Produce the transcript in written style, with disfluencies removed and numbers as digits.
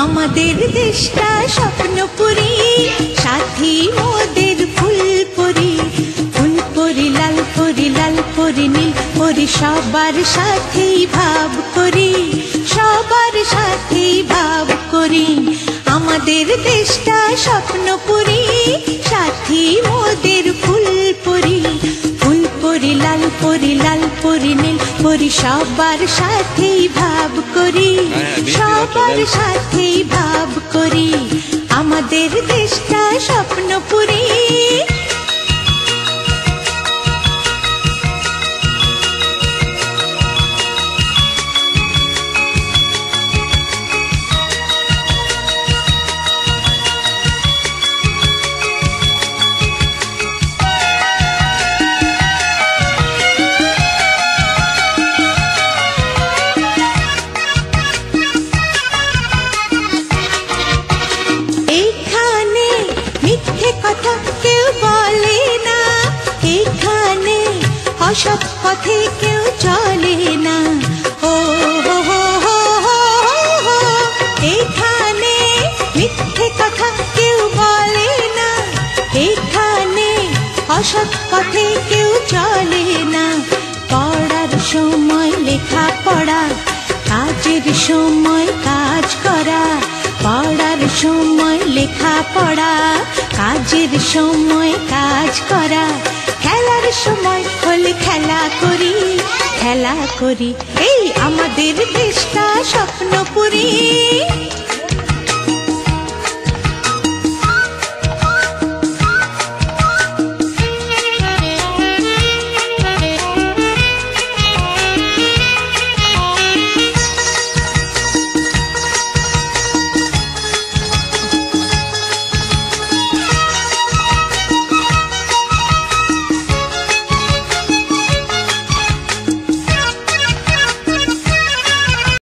আমাদের দেশটা স্বপ্নপুরী, সাথী মোদের ফুলপুরি। ফুলপুরি লাল পরি, লাল পরি নীল পরি, সবার সাথেই ভাব করি, সবার সাথেই ভাব করি। আমাদের দেশটা স্বপ্নপুরী, সাথী মোদের ফুলপুরি। ফুলপুরি লাল পরি, লাল পরি নীল পরি, সবার সাথেই ভাব করি, সবার সাথেই ভাব করি। আমাদের দেশটা স্বপ্নপুরী। কথা কেউ বলে না, এখানে অসৎ পথে কেউ চলে না। ও হো হো হো হো হো, এখানে মিথ্যে কথা কেউ বলে না, এখানে অসৎ পথে কেউ চলে না। পড়ার সময় লেখা পড়া, কাজের সময় কাজ করা। পড়ার সময় লেখা পড়া, কাজের সময় কাজ করা। খেলার সময় হলে খেলা করি, খেলা করি। এই আমাদের দেশটা স্বপ্নপুরী।